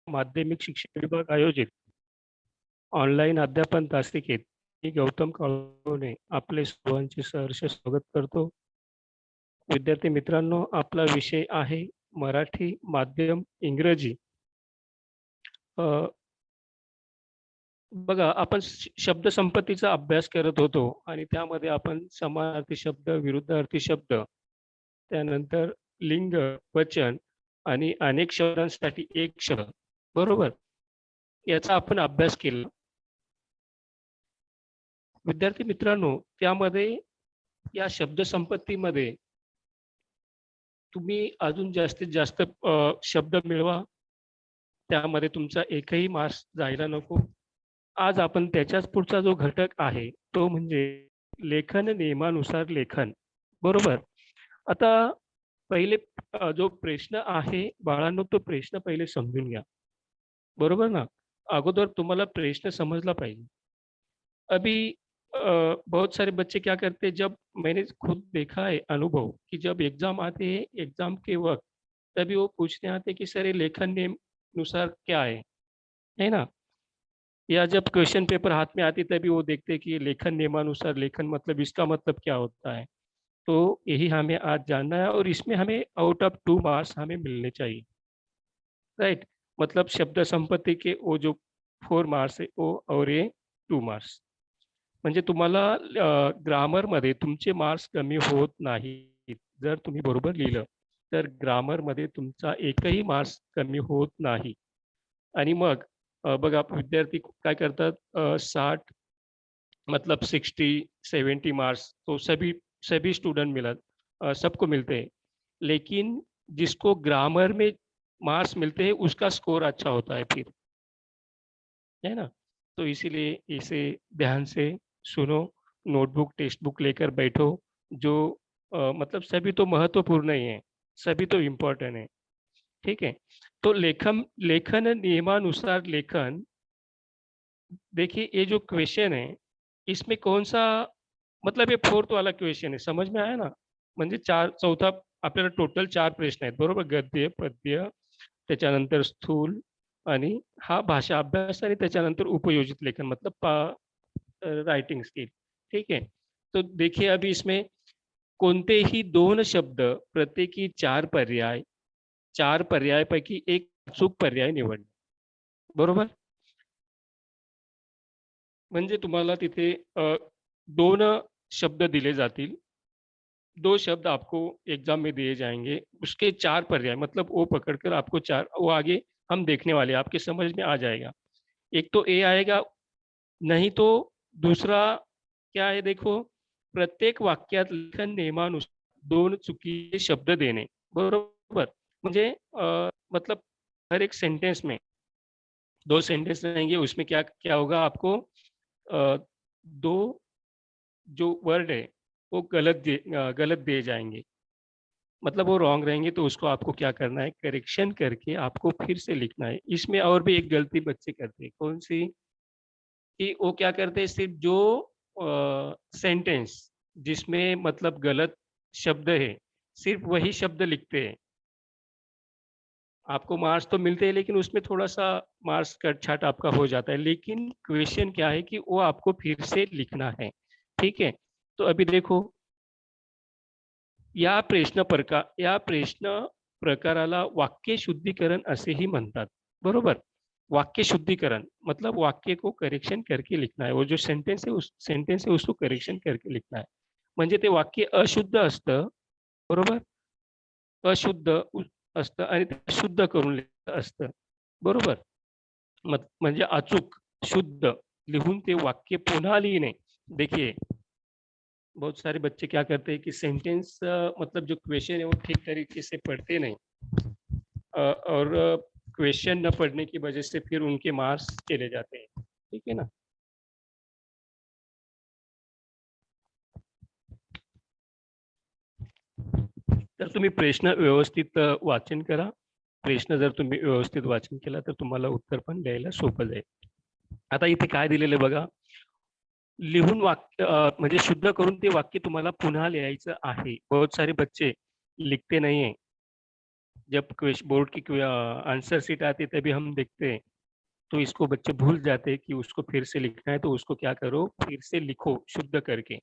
माध्यमिक शिक्षण विभाग आयोजित ऑनलाईन अध्यापन तासिकेत मी गौतम काळोने आपले सर्वांचे सहर्ष स्वागत करतो. विद्यार्थी मित्रांनो, आपला विषय आहे मराठी माध्यम इंग्रजी. बघा, आपण शब्द संपत्तीचा अभ्यास करत होतो आणि त्यामध्ये आपण समानार्थी शब्द, विरुद्धार्थी शब्द, त्यानंतर लिंग, वचन आणि अनेक शब्दांसाठी एक शब्द, बरोबर, याचा आपण अभ्यास केला. विद्यार्थी मित्रांनो, त्यामध्ये या शब्द संपत्तीमध्ये तुम्ही अजून जास्तीत जास्त शब्द मिळवा. त्यामध्ये तुमचा एकही मार्क्स जायला नको. आज आपण त्याच्याच पुढचा जो घटक आहे तो म्हणजे लेखन नियमानुसार लेखन, बरोबर. आता पहिले जो प्रश्न आहे बाळांनो, तो प्रश्न पहिले समजून घ्या, बरोबर ना. अगोदर तुम्हाला प्रश्न समजला पाहिजे. अभी बहुत सारे बच्चे क्या करते हैं, जब मैंने खुद देखा है अनुभव कि जब एग्जाम आते हैं, एग्जाम के वक्त तभी वो पूछने आते हैं कि सर ये लेखन नियम अनुसार क्या है ना। या जब क्वेश्चन पेपर हाथ में आती तभी वो देखते हैं कि लेखन नियमानुसार लेखन मतलब इसका मतलब क्या होता है। तो यही हमें आज जानना है और इसमें हमें आउट ऑफ 2 मार्क्स हमें मिलने चाहिए, राइट। मतलब शब्द संपत्ती के वो जो 4 मार्क्स है वो और ये 2 मार्क्स, म्हणजे तुम्हाला ग्रामरमध्ये तुमचे मार्क्स कमी होत नाहीत. जर तुम्ही बरोबर लिहिलं तर ग्रामरमध्ये तुमचा एकही मार्क्स कमी होत नाही. आणि मग बघा, विद्यार्थी काय करतात, 60 मतलब 60-70 मार्क्स तो सभी स्टूडेंट सबको मिलते हैं, लेकिन जिसको ग्रामर में मार्क्स मिलते हैं उसका स्कोर अच्छा होता है फिर, है ना। तो इसीलिए इसे ध्यान से सुनो, नोटबुक टेक्स्ट बुक लेकर बैठो। जो मतलब सभी तो महत्वपूर्ण ही है, सभी तो इम्पोर्टेंट है, ठीक है। तो लेखन नियमानुसार लेखन, देखिए ये जो क्वेश्चन है इसमें कौन सा, मतलब ये 4th वाला क्वेश्चन है, समझ में आया ना. म्हणजे चौथा आपल्याला टोटल 4 प्रश्न आहेत, बरोबर. गद्य, पद्य, त्याच्यानंतर स्थूल आणि हा भाषा अभ्यास आणि त्याच्यानंतर उपयोजित लेखन मतलब राइटिंग स्किल, ठीक है. तो देखिए अभी इसमें कोणतेही 2 शब्द प्रत्येकी 4 पर्यायापैकी एक अचूक पर्याय निवडणे, बरोबर. म्हणजे तुम्हाला तिथे 2 शब्द दिले जातील, 2 शब्द आपको एग्जाम में दिए जाएंगे, उसके 4 पर्याय, मतलब वो पकड़कर आपको 4, वो आगे हम देखने वाले, आपके समझ में आ जाएगा. एक तो ए आएगा, नहीं तो दूसरा क्या है, देखो, प्रत्येक वाक्यात लेखन नियमानुसार 2 चुकीचे शब्द देणे, बरोबर. म्हणजे मतलब हर एक सेंटेंस में 2 सेंटेंस रहेंगे, उसमें क्या क्या होगा, आपको 2 जो वर्ड है वो गलत दिए जाएंगे, मतलब वो रॉन्ग रहेंगे, तो उसको आपको क्या करना है, करेक्शन करके आपको फिर से लिखना है. इसमें और भी एक गलती बच्चे करते हैं, कौन सी, कि वो क्या करते हैं, सिर्फ जो सेंटेंस जिसमें मतलब गलत शब्द है सिर्फ वही शब्द लिखते हैं. आपको मार्क्स तो मिलते हैं लेकिन उसमें थोड़ा सा मार्क्स कट छाट आपका हो जाता है, लेकिन क्वेश्चन क्या है कि वो आपको फिर से लिखना है, ठीक है. तो अभी देखो, या प्रश्न प्रकाराला वाक्य शुद्धीकरण असेही म्हणतात, बरोबर. वाक्य शुद्धीकरण मतलब वाक्य को करेक्शन करके लिखना है, वो जो सेंटेंस है उसको करेक्शन करके लिखना है. म्हणजे ते वाक्य अशुद्ध असतं, बरोबर, अशुद्ध असतं आणि ते शुद्ध करून लिहिलं असतं, बरोबर. म्हणजे अचूक शुद्ध लिहून ते वाक्य पुन्हा लिहिणे. देखिए बहुत सारे बच्चे क्या करते हैं कि सेंटेंस मतलब जो क्वेश्चन है वो ठीक तरीके से पढ़ते नहीं, और क्वेश्चन न पढ़ने की वजह से फिर उनके मार्क्स चले जाते हैं, ठीक है ना. तर तुम्ही प्रश्न व्यवस्थित वाचन करा. प्रश्न जर तुम्ही व्यवस्थित वाचन केला तर तुम्हाला उत्तर पण द्यायला सोपं जाईल. आता इथे काय दिलेलं बघा, लिहून वाक्य म्हणजे शुद्ध करून ते वाक्य तुम्हाला पुन्हा लिहायचं आहे. बहुत सारे बच्चे लिखते नहीं है, जब बोर्ड की आंसर शीट आती है तभी हम देखते हैं, तो इसको बच्चे भूल जाते हैं कि उसको फिर से लिखना है, तो उसको क्या करो, फिर से लिखो शुद्ध करके.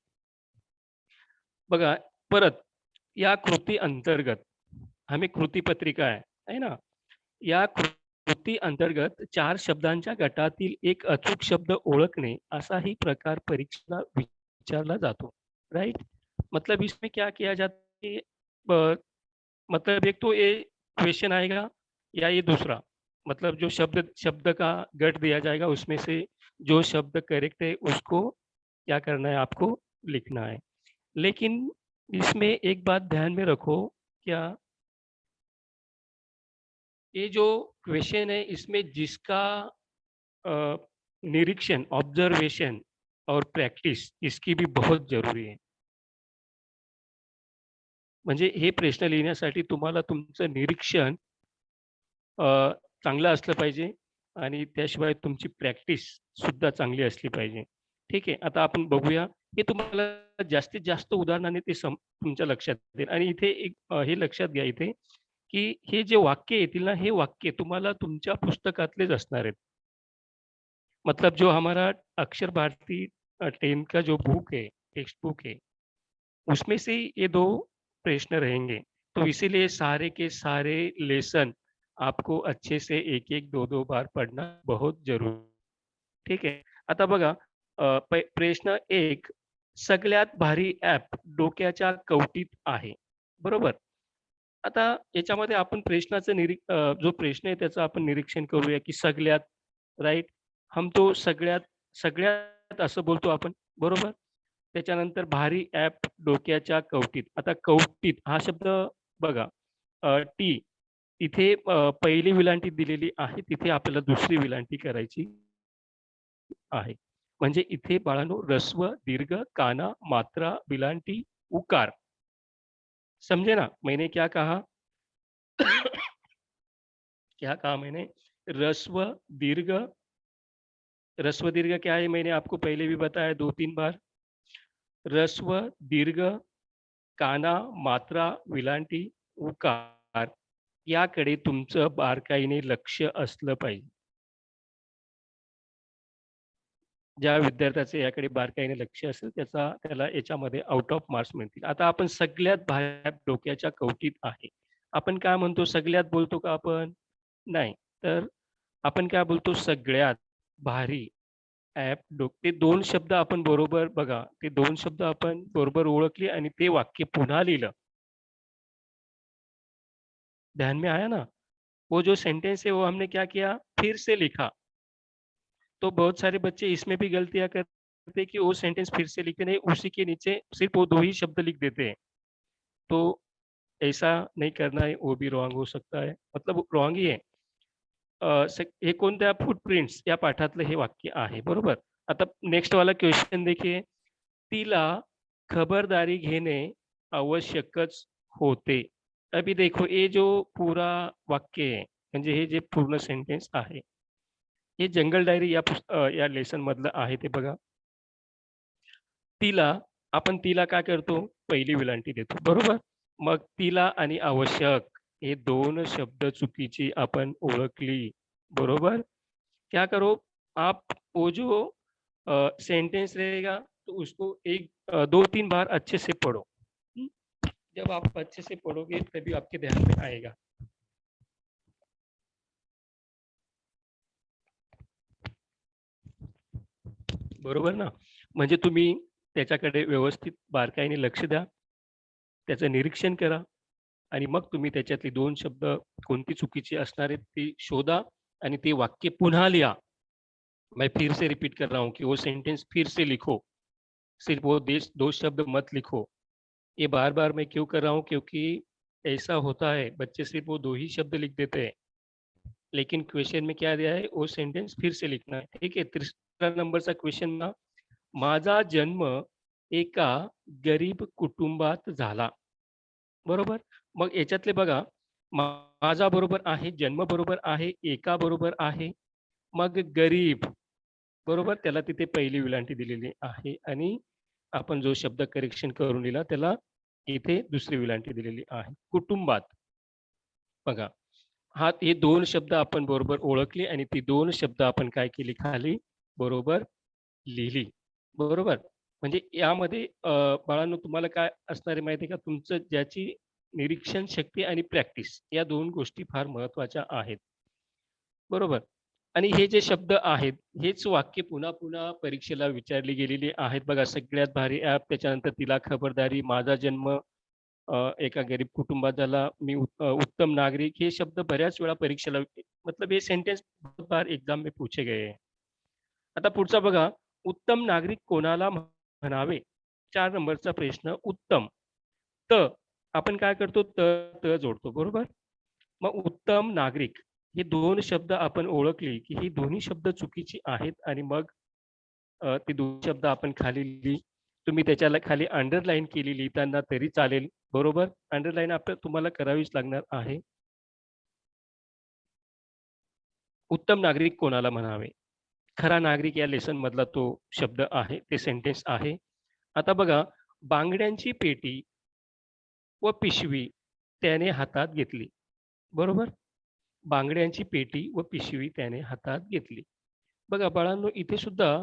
बघा परत या कृती अंतर्गत आम्ही कृतीपत्रिका आहे ना. या कृती अंतर्गत 4 शब्दांच्या गटातील एक अचूक शब्द ओळखणे असाही प्रकार परीक्षेला विचारला जातो. राइट? मतलब इसमें क्या किया जाता है, मतलब एक तो ये क्वेश्चन आएगा या ये दूसरा, मतलब जो शब्द शब्द का गट दिया जाएगा उसमें से जो शब्द करेक्ट है उसको क्या करना है, आपको लिखना है. लेकिन इसमें एक बात ध्यान में रखो, क्या ये जो क्वेश्चन है इसमें जिसका निरीक्षण, ऑब्जर्वेशन और प्रॅक्टिस इसकी भी बहुत जरुरी आहे. म्हणजे हे प्रश्न लिहिण्यासाठी तुम्हाला तुमचं निरीक्षण चांगलं असलं पाहिजे आणि त्याशिवाय तुमची प्रॅक्टिस सुद्धा चांगली असली पाहिजे. ठीक आहे. आता आपण बघूया. हे तुम्हाला जास्तीत जास्त उदाहरणाने ते तुमच्या लक्षात येईल आणि इथे एक हे लक्षात घ्या इथे, की हे जे वाक्य येतील ना, हे वाक्य तुम्हाला तुमच्या पुस्तकातलेच असणार आहेत. मतलब जो हमारा अक्षर भारती 10 का जो बुक है, टेक्स्ट बुक है, उसमें से ये 2 प्रश्न रहेंगे. तो इसीलिए सारे के सारे लेसन आपको अच्छे से एक-एक, 2-2 बार पढ़ना बहुत जरूरी. ठीक आहे. आता बघा प्रश्न 1, सगळ्यात भारी ॲप डोक्याच्या कवटीत आहे. बरोबर? आता याच्यामध्ये आपण जो प्रश्न आहे त्याचं आपण निरीक्षण करूया, की सगळ्यात, राइट? हम तो सगळ्यात, सगळ्यात असं बोलतो आपण, बरोबर? त्याच्यानंतर भारी ॲप डोक्याच्या कवटीत. आता कवटीत हा शब्द बघा, टी इथे पहिली विलांटी दिलेली आहे, तिथे आपल्याला दुसरी विलांटी करायची आहे. म्हणजे इथे बाळांनो ऱ्हस्व, दीर्घ, काना, मात्रा, विलांटी, उकार. समझे ना मैंने क्या कहा? क्या कहा मैंने? ह्रस्व, दीर्घ, ह्रस्व दीर्घ क्या है, मैंने आपको पहले भी बताया 2-3 बार. ह्रस्व, दीर्घ, काना, मात्रा, विलांटी, उकार याकडे तुमचं बारकाईने लक्ष असलं पाहिजे. ज्या विद्यार्थ्याचं याकडे बारकाईने लक्ष असेल त्याला याच्यामध्ये आउट ऑफ मार्क्स मिळतील. आता आपण सगळ्यात भारी डोक्याच्या कवटीत आहे. आपण काय म्हणतो, सगळ्यात बोलतो का आपण? नाही. तर आपण काय बोलतो, सगळ्यात भारी ॲप ते 2 शब्द आपण बरोबर बघा, ते 2 शब्द आपण बरोबर ओळखले आणि ते वाक्य पुन्हा लिहिलं. ध्यान में आया ना? वो जो सेंटेंस है वो हमने क्या किया, फिर से लिखा. तो बहुत सारे बच्चे इसमें भी गलतियाँ करते हैं कि वो सेंटेंस फिर से लिखते नहीं, उसी के नीचे सिर्फ वो 2 ही शब्द लिख देते हैं. तो ऐसा नहीं करना है, वो भी रॉन्ग हो सकता है. मतलब रॉन्ग ही आहे. हे कोणत्या फूटप्रिंट्स या पाठातलं हे वाक्य आहे, बरोबर. आता नेक्स्ट वाला क्वेश्चन देखिए. तिला खबरदारी घेणे आवश्यकच होते. अभी देखो ये जो पूरा वाक्य आहे, म्हणजे हे जे पूर्ण सेंटेन्स आहे, हे जंगल डायरी या लेसन मधलं आहे ते बघा. तिला, आपण तिला काय करतो, पहिली विलांटी देतो, बरोबर. मग तिला आणि आवश्यक हे 2 शब्द चुकीची आपण ओळखली, बरोबर. क्या करो आप, वो जो सेंटेंस रहेगा तो उसको 2-3 बार अच्छे से पढ़ो. जब आप अच्छे से पढ़ोगे तभी आपके ध्यान में आएगा. बरोबर ना. म्हणजे तुम्ही त्याच्याकडे व्यवस्थित बारकाईने लक्ष द्या. त्याचं निरीक्षण करा आणि मग तुम्ही त्याच्यातले 2 शब्द कोणती चुकीची असणार आहेत ते शोधा आणि ते वाक्य पुन्हा लिहा. मैं फिर से रिपीट कर रहा हूँ कि वो सेंटेंस फिर से लिखो. सिर्फ वो 2 शब्द मत लिखो. ये बार-बार मैं क्यों कर रहा हूँ, क्योंकि ऐसा होता है, बच्चे सिर्फ वो 2 ही शब्द लिख देते हैं. लेकिन क्वेश्चन में क्या दिया है, वो सेंटेंस फिर से लिखना है. ठीक है. तिसरा नंबरचा क्वेश्चन ना, माझा जन्म एका गरीब कुटुंबात झाला. बरोबर. मग याच्यातले बघा, माझा बरोबर आहे, जन्म बरोबर आहे, एका बरोबर आहे. मग गरीब बरोबर, त्याला तिथे पहिली विलांटी दिलेली आहे आणि आपण जो शब्द करेक्शन करून लिहिला त्याला इथे दुसरी विलांटी दिलेली आहे. कुटुंबात. बघा, हे 2 शब्द आपण बरोबर ओळखले आणि ती 2 शब्द आपण काय केली खाली बरोबर लिहिली. बरोबर? म्हणजे यामध्ये बाळांनो तुम्हाला काय असणार आहे माहिती आहे का? तुमचं ज्याची निरीक्षण शक्ती आणि प्रॅक्टिस या 2 गोष्टी फार महत्त्वाच्या आहेत. बरोबर? आणि हे जे शब्द आहेत, हेच वाक्य पुन्हा-पुन्हा परीक्षेला विचारली गेलेली आहेत. बघा, सगळ्यात भारी ॲप, त्याच्यानंतर तिला खबरदारी, माझा जन्म, एका गरीब कुटुंबात झाला, मी उत्तम नागरिक, हे शब्द बऱ्याच वेळा परीक्षेला मतलब ये सेंटेंस बहुत बार एग्जाम में पूछे गए हैं. आता पुढचा बघा, उत्तम नागरिक कोणाला म्हणावे? 4 नंबरचा प्रश्न, उत्तम. त आपण काय करतो? त जोडतो, बरोबर? मग उत्तम नागरिक हे 2 शब्द आपण ओळखली, की ही दोन्ही शब्द चुकीची आहेत आणि मग ती 2 शब्द आपण खाली लिहिली. तुम्ही त्याच्याला खाली अंडरलाईन केली लिहिताना तरी चालेल, बरोबर? अंडरलाईन तुम्हाला करावीच लागणार आहे. उत्तम नागरिक कोणाला म्हणावे? खरा नागरिक या लेसन मधला तो शब्द आहे, ते सेंटेन्स आहे. आता बघा, बांगड्यांची पेटी व पिशवी त्याने हातात घेतली. बरोबर? बांगड्यांची पेटी व पिशवी त्याने हातात घेतली. बघा बाळांनो, इथे सुद्धा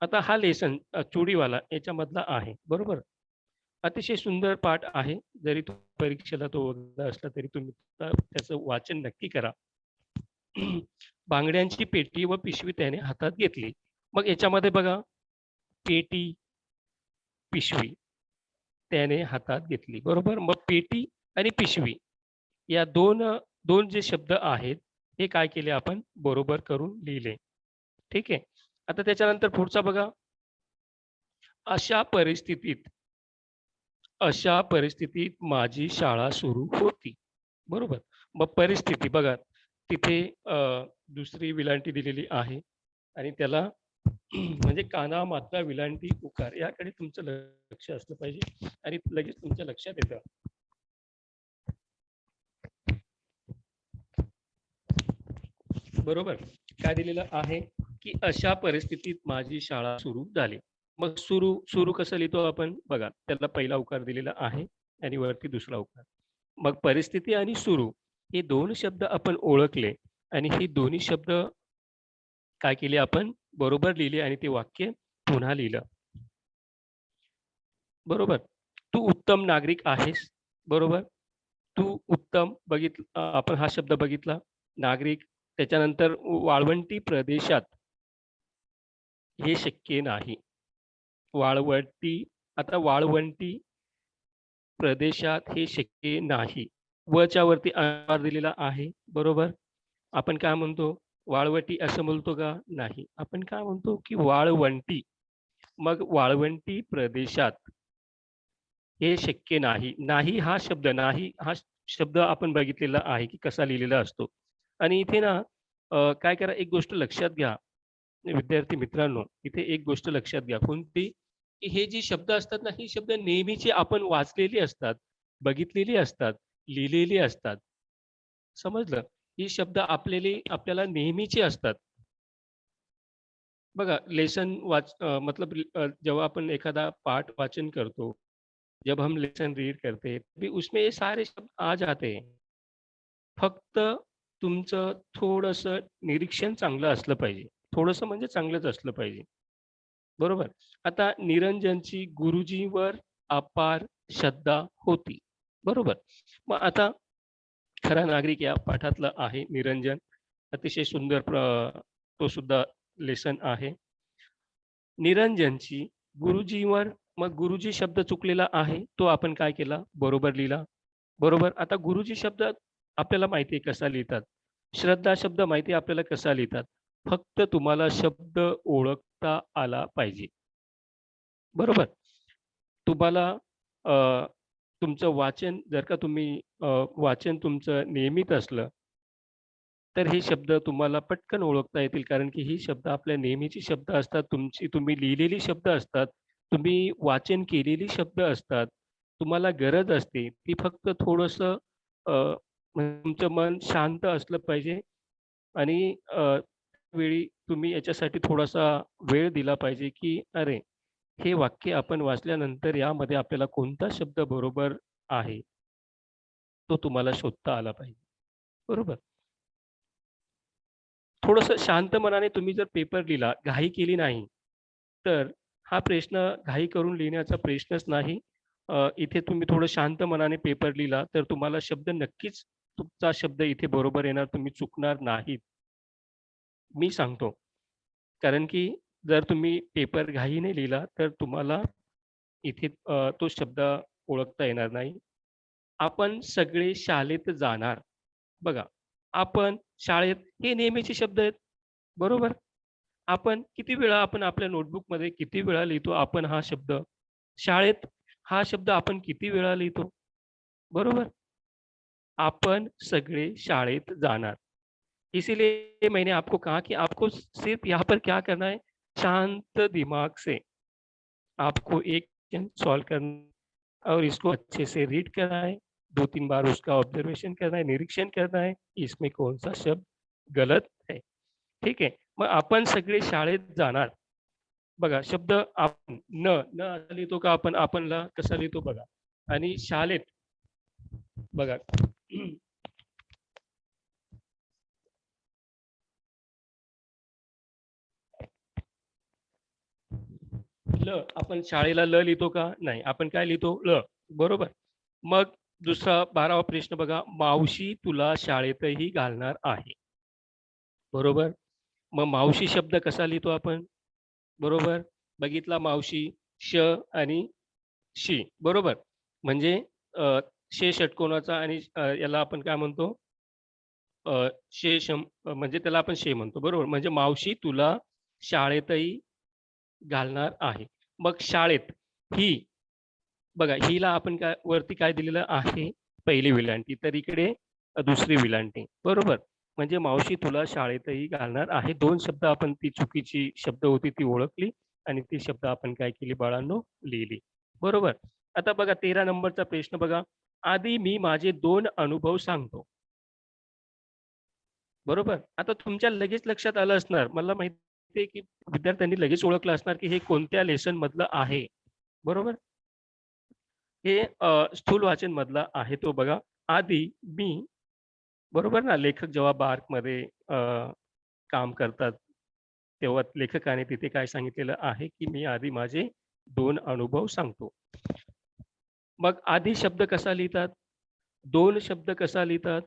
आता हा लेसन चुडीवाला याच्यामधला आहे. बरोबर? अतिशय सुंदर पाठ आहे. जरी तो परीक्षेला तो वगळला असला तरी तुम्ही त्याचं वाचन नक्की करा. बांगड्यांची पेटी व पिशवी त्याने हातात घेतली. मग याच्यामध्ये बघा, पेटी, पिशवी त्याने हातात घेतली. बरोबर? मग पेटी आणि पिशवी या 2 जे शब्द आहेत, हे काय केले आपण बरोबर करून लिहिले. ठीक आहे. आता त्याच्यानंतर पुढचा बघा, अशा परिस्थितीत अशा परिस्थितीत माझी शाळा सुरू होती. बरोबर? मग परिस्थिती बघा, तिथे दुसरी विलांटी दिलेली आहे आणि त्याला म्हणजे काना, मात्रा, विलांटी, उकार याकडे तुमचं लक्ष असलं पाहिजे आणि लगेच तुमच्या लक्षात येतं. बरोबर? काय दिलेलं आहे, की अशा परिस्थितीत माझी शाळा सुरू झाली. मग सुरू कसं लिहितो आपण? बघा, त्याला पहिला उकार दिलेला आहे आणि वरती दुसरा उकार. मग परिस्थिती आणि सुरू हे 2 शब्द आपण ओळखले आणि हे दोन्ही शब्द काय केले आपण बरोबर लिहिले आणि ते वाक्य पुन्हा लिहिलं. बरोबर? तू उत्तम नागरिक आहेस. बरोबर? तू उत्तम आपण हा शब्द बघितला. नागरिक, त्याच्यानंतर वाळवंटी प्रदेशात हे शक्य नाही. वाळवंटी आता वाळवंटी प्रदेशात हे शक्य नाही. वच्या वरती आकार दिलेला आहे. बरोबर? आपण काय म्हणतो? वाळवटी असं म्हणतो का? नाही. आपण काय म्हणतो, की वाळवंटी. मग वाळवंटी प्रदेशात हे शक्य नाही. नाही हा शब्द आपण बघितलेला आहे, की कसा लिहिलेला असतो. आणि इथे ना काय करा, एक गोष्ट लक्षात घ्या. विद्यार्थी मित्रांनो, इथे एक गोष्ट लक्षात घ्या. कोणती? की हे जे शब्द असतात ना, ही शब्द नेहमीची आपण वाचलेली असतात, बघितलेली असतात, लिहिलेली असतात. समजलं? ही शब्द आपल्याला नेहमीची असतात. बघा, मतलब जेव्हा आपण एखादा पाठ वाचन करतो, जब हम लेसन रीड करते हैं, तभी उसमें ये सारे शब्द आ जाते हैं. फक्त तुमचं थोडंसं निरीक्षण चांगलं असलं पाहिजे. थोडंसं म्हणजे चांगलंच असलं पाहिजे. बरोबर? आता निरंजनची गुरुजींवर अपार श्रद्धा होती. बरोबर? मग आता खरा नागरिक या पाठातला आहे निरंजन. अतिशय सुंदर तो सुद्धा लेसन आहे. निरंजनची गुरुजींवर, मग गुरुजी शब्द चुकलेला आहे. तो आपण काय केला? बरोबर लिहिला. बरोबर. आता गुरुजी शब्द आपल्याला माहिती आहे कसा लिहितात. श्रद्धा शब्द माहिती आहे आपल्याला कसा लिहितात. फक्त तुम्हाला शब्द ओळखता आला पाहिजे. बरोबर. तुम्हाला अ, तुमचं वाचन जर का तुम्ही वाचन तुमचं नियमित असलं, तर हे शब्द तुम्हाला पटकन ओळखता येतील. कारण की ही शब्द आपल्या नेहमीची शब्द असतात. तुम्ही लिहिलेली शब्द असतात. तुम्ही वाचन केलेली शब्द असतात. तुम्हाला गरज असते, ती फक्त थोडंसं म्हणजे तुमचं मन शांत असलं पाहिजे आणि वेळी तुम्ही याच्यासाठी थोडासा वेळ दिला पाहिजे, की अरे, हे वाक्य आपण वाचल्यानंतर यामध्ये आपल्याला कोणता शब्द बरोबर आहे, तो तुम्हाला शोधता आला पाहिजे. बरोबर. थोडंसं शांत मनाने तुम्ही जर पेपर लिहिला, घाई केली नाही, तर हा प्रश्न घाई करून लिहिण्याचा प्रश्नच नाही. इथे तुम्ही थोडं शांत मनाने पेपर लिहिला, तर तुम्हाला शब्द नक्कीच तुमचा शब्द इथे बरोबर येणार, तुम्ही चुकणार नाहीत. मी सांगतो. कारण की जर तुम्ही पेपर घाईने लिहिला, तर तुम्हाला इथे तो शब्द ओळखता येणार नाही. आपण सगळे शाळेत जाणार. बघा, आपण, शाळेत हे नेहमीचे शब्द आहेत. बरोबर? आपण किती वेळा आपण आपल्या नोटबुकमध्ये किती वेळा लिहितो आपण हा शब्द? शाळेत हा शब्द आपण किती वेळा लिहितो? बरोबर? आपण सगळे शाळेत जाणार। इसीलिए मैंने आपको कहा कि आपको सिर्फ यहाँ पर क्या करना है, शांत दिमाग से आपको एक क्वेश्चन सॉल्व करना और इसको अच्छे से रीड करना है, 2-3 बार उसका ऑब्जर्वेशन करना है, निरीक्षण करना है, कि इसमें कौन-सा शब्द गलत है. ठीक आहे. मग आपण सगळे शाळेत जाणार. बघा शब्द आपण न असा लिहितो का आपण आपणला कसा लिहितो बघा. आणि शाळेत बघा ल आपण शाळेला ल लिहितो का? नाही. आपण काय लिहितो? ल. बरोबर. मग दुसरा 12वा प्रश्न बघा. मावशी तुला शाळेतही घालणार आहे. बरोबर. मग मावशी शब्द कसा लिहितो आपण? बरोबर. बघितला मावशी, श आणि शी. बरोबर. म्हणजे शे षटकोनाचा आणि याला आपण काय म्हणतो? म्हणजे त्याला आपण शे म्हणतो. बरोबर. म्हणजे मावशी तुला शाळेतही घालणार आहे. मग शाळेत ही बघा हिला आपण काय वरती काय दिलेलं आहे? पहिली वेलांटी. तर इकडे दुसरी वेलांटी. बरोबर. म्हणजे मावशी तुला शाळेतही घालणार आहे. 2 शब्द आपण ती चुकीची शब्द होती ती ओळखली आणि ती शब्द आपण काय केली बाळांनो? लिहिली. बरोबर. आता बघा 13 नंबरचा प्रश्न बघा. आधी मी माझे 2 अनुभव सांगतो. बरोबर. आता तुमच्या लगेच लक्षात आलं असणार. मला माहिती आहे, की विद्यार्थ्यांनी लगेच ओळखलं असणार, की हे कोणत्या लेसन मधलं आहे. बरोबर. हे स्थूल वाचन मधला आहे तो बघा. आधी मी बरोबर ना, लेखक जेव्हा बार्कमध्ये काम करतात, तेव्हा लेखकाने तिथे काय सांगितलेलं आहे, की मी आधी माझे 2 अनुभव सांगतो. मग आधी शब्द कसा लिहितात? 2 शब्द कसा लिहितात?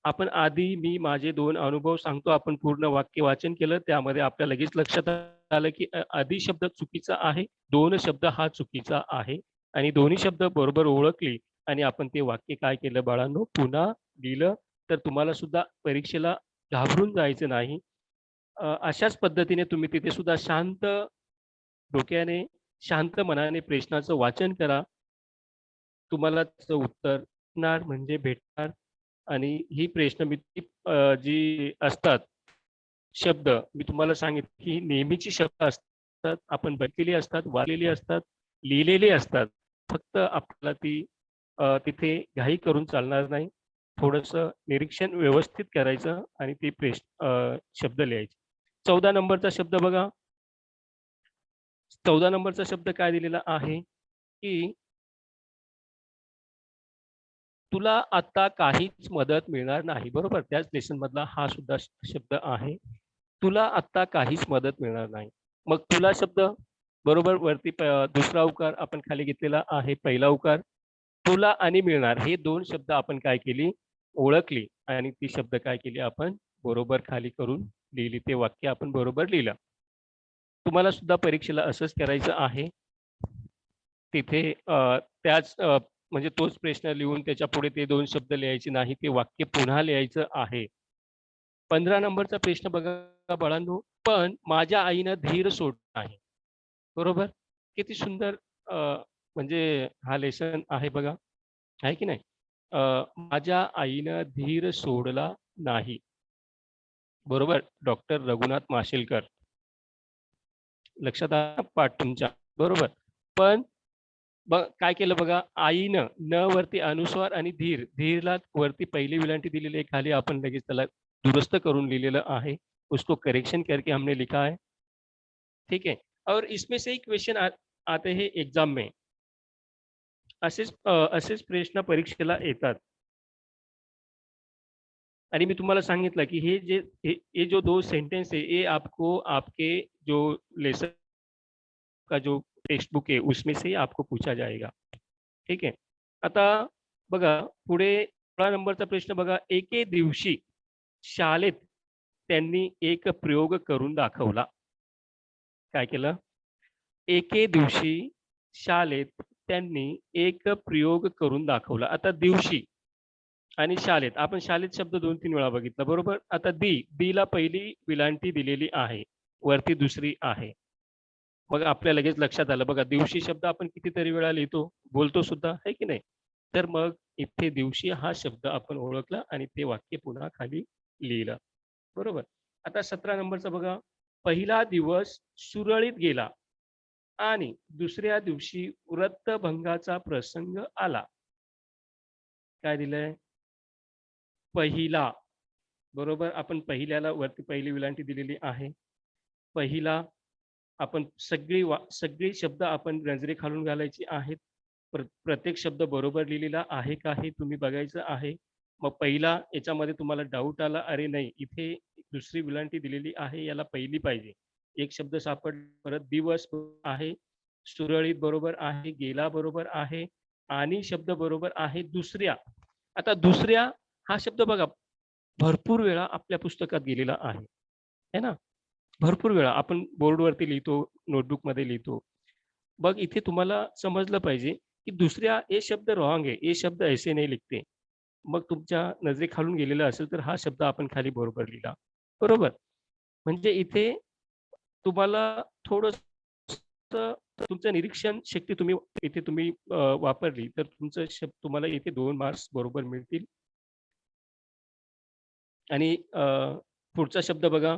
आपण आधी मी माझे 2 अनुभव सांगतो. आपण पूर्ण वाक्य वाचन केलं. त्यामध्ये आपल्या लगेच लक्षात आलं, की आधी शब्द चुकीचा आहे. 2 शब्द हा चुकीचा आहे आणि दोन्ही शब्द बरोबर ओळखली आणि आपण ते वाक्य काय केलं बाळांनो, पुन्हा लिहिलं. तर तुम्हाला सुद्धा परीक्षेला घाबरून जायचं नाही. अशाच पद्धतीने तुम्ही तिथे सुद्धा शांत डोक्याने, शांत मनाने प्रश्नाचं वाचन करा. तुम्हाला त्याचं उत्तर भेटणार म्हणजे भेटणार आणि ही प्रश्न मी जी असतात शब्द मी तुम्हाला सांगितलं की नेहमीची शब्द असतात. आपण बघितलेली असतात, वाचलेली असतात, लिहिलेली असतात. फक्त आपल्याला ती तिथे घाई करून चालणार नाही. थोडंसं निरीक्षण व्यवस्थित करायचं आणि ती शब्द लिहायचे. 14 नंबरचा शब्द बघा. 14 नंबरचा शब्द काय दिलेला आहे, की तुला आता काहीच मदत मिळणार नाही. बरोबर. त्याच लेसन मधला हा सुद्धा शब्द आहे. तुला आता काहीच मदत मिळणार नाही. मग तुला शब्द बरोबर वरती दुसरा उकार आपण खाली घेतलेला आहे. पहिला उकार. तुला आणि मिळणार हे 2 शब्द आपण काय केली? ओळखली आणि ती शब्द काय केली आपण बरोबर खाली करून लिहिली. ते वाक्य आपण बरोबर लिहिलं. तुम्हाला सुद्धा परीक्षेला असंच करायचं आहे. तिथे त्याच म्हणजे तोच प्रश्न लिहून त्याच्यापुढे ते 2 शब्द लिहायचे नाही. ते वाक्य पुन्हा लिहायचं आहे. 15 नंबरचा प्रश्न बघा बाळांनो, पण माझ्या आईनं धीर सोडला नाही. बरोबर? किती सुंदर म्हणजे हा लेसन आहे बघा, आहे की नाही? माझ्या आईनं धीर सोडला नाही. बरोबर? डॉक्टर रघुनाथ माशेलकर. लक्षात आलं पाठ तुमच्या. बरोबर? पण काय केलं बघा, आईनं न वरती अनुस्वार आणि धीर, धीरला वरती पहिली वेलांटी दिलेली आहे, खाली आपण लगेच त्याला दुरुस्त करून लिहिलेलं आहे. उसको करेक्शन करके हमने लिखा है. ठीक है? और इसमें से ही क्वेश्चन आते हैं एग्जाम में. असेच प्रश्न परीक्षेला येतात. आणि मी तुम्हाला सांगितलं की ये जो दो सेंटेंस है ये आपको आपके जो लेसन का जो टेक्स्ट बुक आहे उसमें से आपको पूछा जाएगा. ठीक आहे. आता बघा पुढे 16 नंबरचा प्रश्न बघा. एके दिवशी शाळेत त्यांनी एक प्रयोग करून दाखवला. काय केलं? एके दिवशी शाळेत त्यांनी एक प्रयोग करून दाखवला. आता दिवशी आणि शाळेत आपण शाळेत शब्द 2-3 वेळा बघितला बरोबर. आता ला पहिली विलांटी दिलेली आहे. वरती दुसरी आहे. मग आपल्या लगेच लक्षात आलं बघा दिवशी शब्द आपण कितीतरी वेळा लिहितो, बोलतो सुद्धा आहे की नाही? तर मग इथे दिवशी हा शब्द आपण ओळखला आणि ते वाक्य पुन्हा खाली लिहिलं. बरोबर. आता 17 नंबरचा बघा. पहिला दिवस सुरळीत गेला आणि दुसऱ्या दिवशी व्रतभंगाचा प्रसंग आला. काय दिलंय? पहिला. बरोबर. आपण पहिल्याला वरती पहिली विलांटी दिलेली आहे. पहिला आपण सगळी शब्द आपण नजरेखालून घालायची आहेत. प्रत्येक शब्द बरोबर लिहिलेला आहे का हे तुम्ही बघायचं आहे. मग पहिला याच्यामध्ये तुम्हाला डाऊट आला, अरे नाही इथे दुसरी विलांटी दिलेली आहे, याला पहिली पाहिजे. एक शब्द सापडला, परत दिवस आहे, सुरळीत बरोबर आहे, गेला बरोबर आहे आणि शब्द बरोबर आहे दुसऱ्या. आता दुसऱ्या हा शब्द बघा भरपूर वेळा आपल्या पुस्तकात गेलेला आहे. है ना? भरपूर वेळा आपण बोर्डवरती लिहितो, नोटबुकमध्ये लिहितो. मग इथे तुम्हाला समजलं पाहिजे, की दुसऱ्या ये शब्द रॉंग है, ये शब्द ऐसे नहीं लिखते. मग तुमच्या नजरेखालून गेलेला असेल तर हा शब्द आपण खाली बरोबर लिहिला. बरोबर. म्हणजे इथे तुम्हाला थोडंसं तुमचं निरीक्षण शक्ती तुम्ही वापरली तर तुमचं तुम्हाला इथे 2 मार्क्स बरोबर मिळतील. आणि पुढचा शब्द बघा.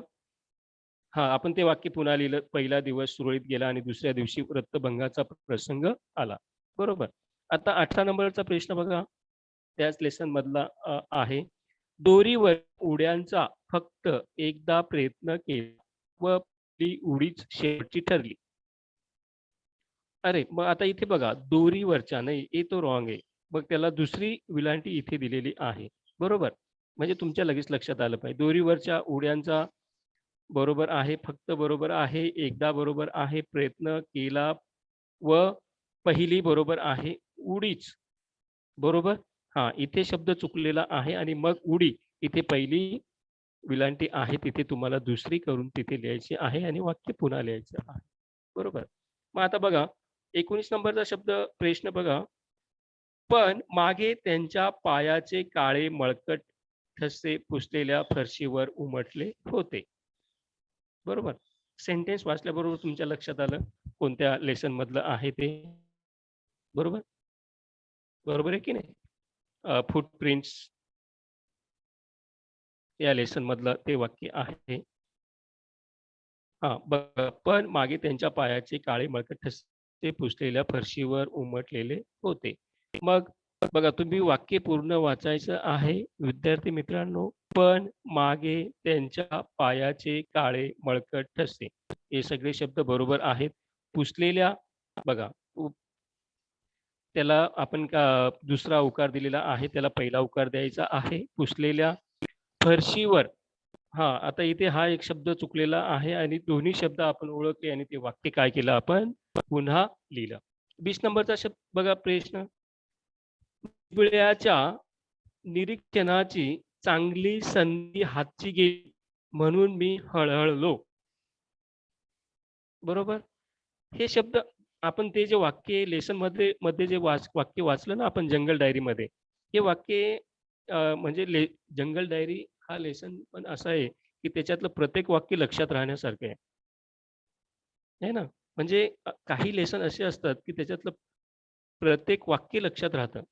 हां, आपण ते वाक्य पुन्हा लिहिलं. पहिला दिवस सुरळीत गेला आणि दुसऱ्या दिवशी व्रतभंगाचा प्रसंग आला. बरोबर. आता 18 नंबरचा प्रश्न बघा. त्याच लेसन मधला आहे. दोरीवर उड्यांचा फक्त एकदा प्रयत्न केला व ती उडीच शेवटची ठरली. अरे, मग आता इथे बघा दोरीवरच्या नाही, हे तो रॉंग आहे. मग त्याला दुसरी विलांटी इथे दिलेली आहे. बरोबर. म्हणजे तुमच्या लगेच लक्षात आलं पाहिजे. दोरीवरच्या उड्यांचा बरोबर आहे, फक्त बरोबर आहे, एकदा बरोबर आहे, प्रयत्न केला व पहिली बरोबर आहे, उडीच. बरोबर? हां, इथे शब्द चुकलेला आहे आणि मग उडी इथे पहिली विलांटी आहे, तिथे तुम्हाला दुसरी करून तिथे लिहायची आहे आणि वाक्य पुन्हा लिहायचं आहे. बरोबर. मग आता बघा 19 नंबरचा शब्द प्रश्न बघा. पण मागे त्यांच्या पायाचे काळे मळकट ठसे पुसलेल्या फरशीवर उमटले होते. बरोबर. सेंटेन्स वाचल्याबरोबर तुमच्या लक्षात आलं कोणत्या लेसन मधलं आहे ते. बरोबर. बरोबर आहे की नाही? फूटप्रिंट्स या लेसन मधलं ते वाक्य आहे. हां, बघा. पण मागे त्यांच्या पायाचे काळे मळकट ठसे पुसलेल्या फरशीवर उमटलेले होते. मग बघा तुम्ही वाक्य पूर्ण वाचायचं आहे विद्यार्थी मित्रांनो. पण मागे त्यांच्या पायाचे काळे मळकट ठसे. हे सगळे शब्द बरोबर आहेत. पुसलेल्या बघा त्याला आपण दुसरा उकार दिलेला आहे, त्याला पहिला उकार द्यायचा आहे. पुसलेल्या फरशीवर. हां, आता इथे हा एक शब्द चुकलेला आहे आणि दोन्ही शब्द आपण ओळखले आणि ते वाक्य काय केलं आपण पुन्हा लिहिलं. 20 नंबरचा शब्द बघा प्रश्न. बिबळ्याच्या निरीक्षणाची चांगली संधी हातची गेली म्हणून मी हळहळलो. बरोबर. हे शब्द आपण ते जे वाक्य लेसन मध्ये जे वाक्य वाचलं ना आपण जंगल डायरीमध्ये, हे वाक्य म्हणजे जंगल डायरी हा लेसन पण असा आहे, की त्याच्यातलं प्रत्येक वाक्य लक्षात राहण्यासारखं आहे. आहे ना? म्हणजे काही लेसन असे असतात, की त्याच्यातलं प्रत्येक वाक्य लक्षात राहतं.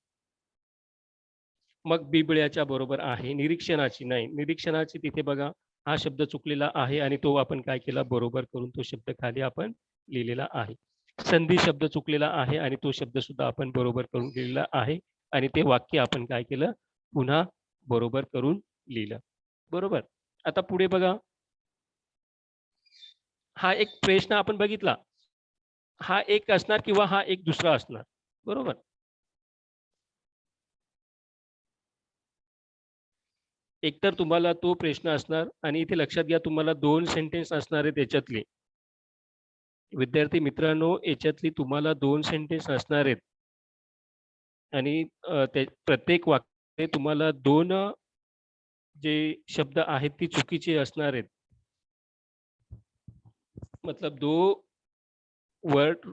मग बिबळ्याच्या बरोबर आहे, निरीक्षणाची नाही. निरीक्षणाची तिथे बघा हा शब्द चुकलेला आहे आणि तो आपण काय केला बरोबर करून तो शब्द खाली आपण लिहिलेला आहे. संधी शब्द चुकलेला आहे आणि तो शब्द सुद्धा आपण बरोबर करून लिहिलेला आहे आणि ते वाक्य आपण काय केलं पुन्हा बरोबर करून लिहिलं. बरोबर. आता पुढे बघा. हा एक प्रश्न आपण बघितला. हा एक असणार किंवा हा एक दुसरा असणार. बरोबर. एकतर तुम्हाला तो प्रश्न असणार आणि इथे लक्षात घ्या तुम्हाला 2 सेंटेन्स असणार आहे त्याच्यातले. विद्यार्थी मित्रांनो, याच्यातली तुम्हाला 2 सेंटेन्स असणार आहेत आणि ते प्रत्येक वाक्य तुम्हाला 2 जे शब्द आहेत ती चुकीचे असणार आहेत. मतलब 2 वर्ड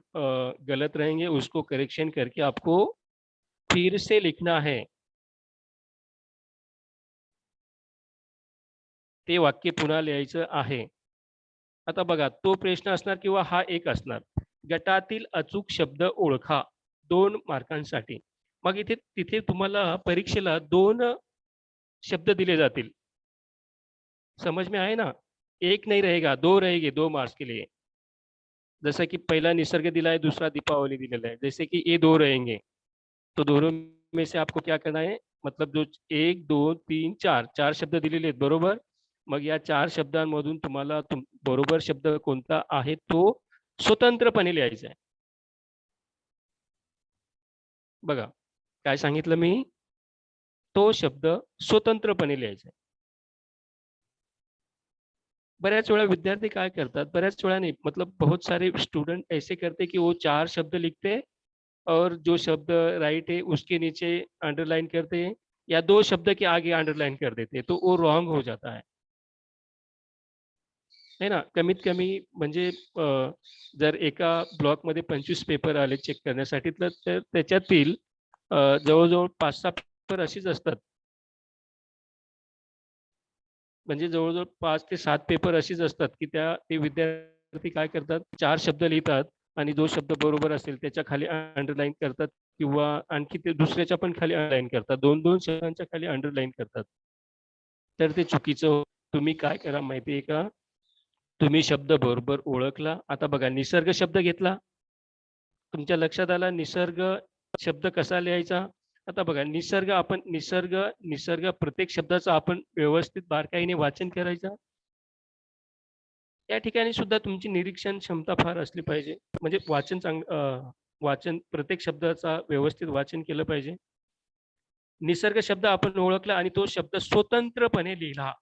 गलत रहेंगे, उसको करेक्शन करके आपको फिर से लिखना है. ते वाक्य पुन्हा लिहायचं आहे. आता बघा तो प्रश्न असणार किंवा हा एक असणार. गटातील अचूक शब्द ओळखा 2 मार्कांसाठी. मग इथे तिथे तुम्हाला परीक्षेला 2 शब्द दिले जातील. समझ में आए ना? एक नहीं रहेगा, 2 रहेंगे 2 मार्क्स के लिए. जैसा कि पहला निसर्ग दिला है, दूसरा दीपावली दिलेला है. जैसे कि ये 2 रहेंगे. तो दोनों में से आपको क्या करना है, मतलब जो 1, 2, 3, 4 शब्द दिलेले आहेत बरोबर. मग या 4 शब्दांमधून तुम्हाला बरोबर शब्द कोणता आहे तो स्वतंत्रपणे लिहायचा आहे. बघा काय सांगितलं मी, तो शब्द स्वतंत्रपणे लिहायचा आहे. बऱ्याच वेळा विद्यार्थी काय करतात, बऱ्याच वेळा नहीं, मतलब बहुत सारे स्टूडेंट ऐसे करते कि वो 4 शब्द लिखते और जो शब्द राइट है उसके नीचे अंडरलाइन करते हैं या 2 शब्द के आगे अंडरलाइन कर देते हैं, तो वो रॉन्ग हो जाता है ना. कमीत कमी म्हणजे जर एका ब्लॉकमध्ये 25 पेपर आले चेक करण्यासाठी तर त्याच्यातील जवळजवळ 5-6 पेपर अशीच असतात. म्हणजे जवळजवळ 5 ते 7 पेपर अशीच असतात की ते विद्यार्थी काय करतात, 4 शब्द लिहितात आणि जो शब्द बरोबर असेल त्याच्या खाली अंडरलाइन करतात किंवा आणखी ते दुसऱ्याच्या पण खाली अंडरलाइन करतात. 2-2 शब्दांच्या खाली अंडरलाइन करतात. तर ते चुकीचं. तुम्ही काय करा माहिती आहे का? तुम्ही शब्द बरोबर ओळखला. आता बघा निसर्ग शब्द घेतला. तुमच्या लक्षात आला निसर्ग शब्द कसा लिहायचा? आता बघा निसर्ग प्रत्येक शब्दाचं आपण व्यवस्थित बारकाईने वाचन करायचं. या ठिकाणी सुद्धा तुमची निरीक्षण क्षमता फार असली पाहिजे. म्हणजे वाचन प्रत्येक शब्दाचा व्यवस्थित वाचन केलं पाहिजे. निसर्ग शब्द आपण ओळखला आणि तो शब्द स्वतंत्रपणे लिहिला.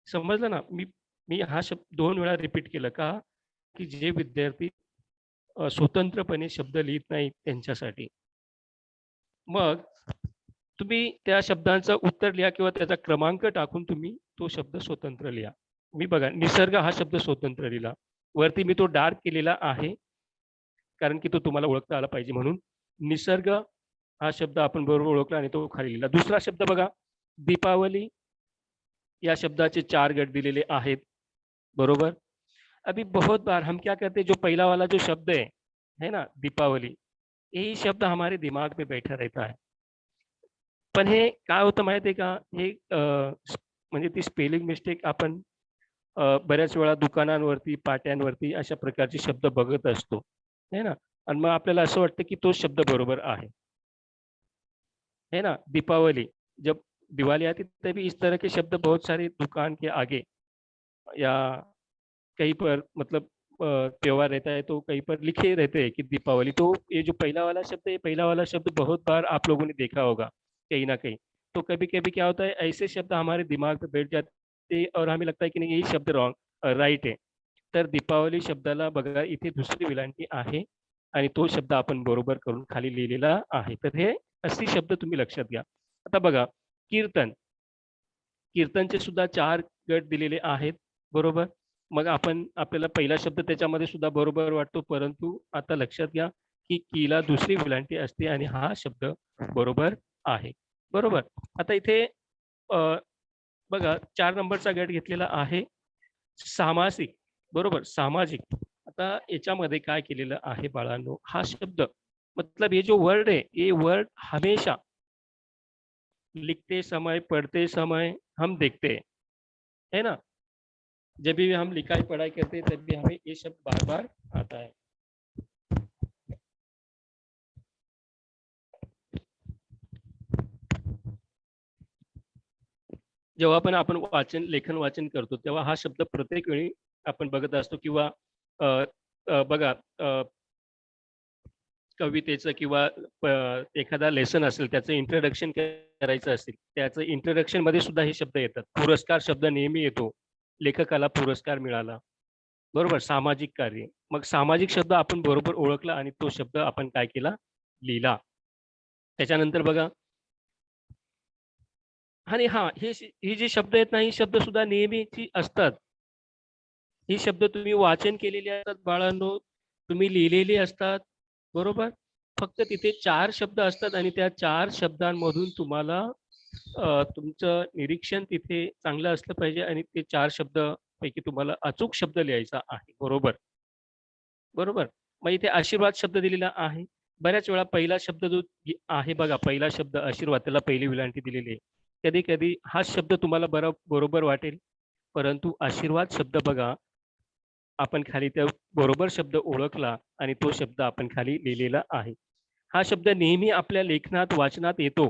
समजलं ना? मी हा शब्द 2 वेळा रिपीट केलं का? की जे विद्यार्थी स्वतंत्रपणे शब्द लिहित नाहीत त्यांच्यासाठी. मग तुम्ही त्या शब्दांचं उत्तर लिहा किंवा त्याचा क्रमांक टाकून तुम्ही तो शब्द स्वतंत्र लिहा. मी बघा निसर्ग हा शब्द स्वतंत्र लिहिला. वरती मी तो डार्क केलेला आहे. कारण की तो तुम्हाला ओळखता आला पाहिजे म्हणून. निसर्ग हा शब्द आपण बरोबर ओळखला आणि तो खाली लिहिला. दुसरा शब्द बघा दीपावली या शब्दाचे 4 गट दिलेले आहेत. बरोबर. अभी बहुत बार हम क्या करते हैं, जो पहला वाला जो शब्द है ना दीपावली, यही शब्द हमारे दिमाग में बैठा रहता है. पण हे काय होतं माहिती आहे का, हे म्हणजे ती स्पेलिंग मिस्टेक आपण बऱ्याच वेळा दुकानांवरती, पाट्यांवरती अशा प्रकारचे शब्द बघत असतो, है ना. आणि मग आपल्याला असं वाटतं की तो शब्द बरोबर आहे. है ना. दीपावली, जब दिवाली आती तभी इस तरह के शब्द बहुत सारे दुकान के आगे या कहीं पर मतलब त्योहार रहता है तो कहीं पर लिखे रहते हैं कि दीपावली. तो ये जो पहला वाला शब्द है, पहला वाला शब्द बहुत बार आप लोगों ने देखा होगा कहीं ना कहीं. तो कभी कभी क्या होता है, ऐसे शब्द हमारे दिमाग पे बैठ जाते हैं और हमें लगता है की नाही यही शब्द राईट आहे. तर दीपावली शब्दाला बघा इथे दुसरी विलांटी आहे आणि तो शब्द आपण बरोबर करून खाली लिहिलेला आहे. तर हे असे शब्द तुम्ही लक्षात घ्या. आता बघा कीर्तन, कीर्तनचे सुद्धा 4 गट दिलेले आहेत. बरोबर. मग आपल्याला पहिला शब्द त्याच्यामध्ये सुद्धा बरोबर वाटतो, परंतु आता लक्षात घ्या की कीला दुसरी विलांटी असते आणि हा शब्द बरोबर आहे. बरोबर. आता इथे बघा 4 नंबरचा गट घेतलेला आहे सामासिक. बरोबर. सामाजिक. आता याच्यामध्ये काय केलेलं आहे बाळांनो, हा शब्द मतलब ये जो वर्ड है, ये वर्ड हमेशा लिखते समय, पढ़ते समय हम देखते हैं, है ना. जब भी हम लिखाई पढ़ाई करते हैं तब भी हमें ये शब्द बार बार आता है. जेव्हा पण आपण लेखन वाचन करतो तेव्हा हा शब्द प्रत्येक वेळी आपण बघत असतो किंवा बघा कवितेचं किंवा एखादा लेसन असेल त्याचं इंट्रोडक्शन करायचं असेल, त्याचं इंट्रोडक्शन मध्ये सुद्धा हे शब्द येतात. पुरस्कार शब्द नेहमी येतो. लेखकाला पुरस्कार मिळाला. बरोबर. सामाजिक कार्य. मग सामाजिक शब्द आपण बरोबर ओळखला आणि तो शब्द आपण काय केला? लिहिला. त्याच्यानंतर बघा आणि हां, हे जे शब्द आहेत ना, हे शब्द सुद्धा नेहमीची असतात. ही शब्द तुम्ही वाचन केलेले असतात बाळांनो, तुम्ही लिहिलेले असतात, बरोबर? फक्त तिथे 4 शब्द असतात आणि त्या 4 शब्दांमधून तुम्हाला तुमचं निरीक्षण तिथे चांगलं असलं पाहिजे आणि ते 4 शब्दपैकी तुम्हाला अचूक शब्द लिहायचा आहे. बरोबर. बरोबर. मग इथे आशीर्वाद शब्द दिलेला आहे. बऱ्याच वेळा पहिला शब्द जो आहे बघा, पहिला शब्द आशीर्वाद त्याला पहिली विलांटी दिलेली आहे. कधी-कधी हा शब्द तुम्हाला बरोबर वाटेल, परंतु आशीर्वाद शब्द बघा, आपण खाली त्या बरोबर शब्द ओळखला आणि तो शब्द आपण खाली लिहिलेला आहे. हा शब्द नेहमी आपल्या लेखनात, वाचनात येतो.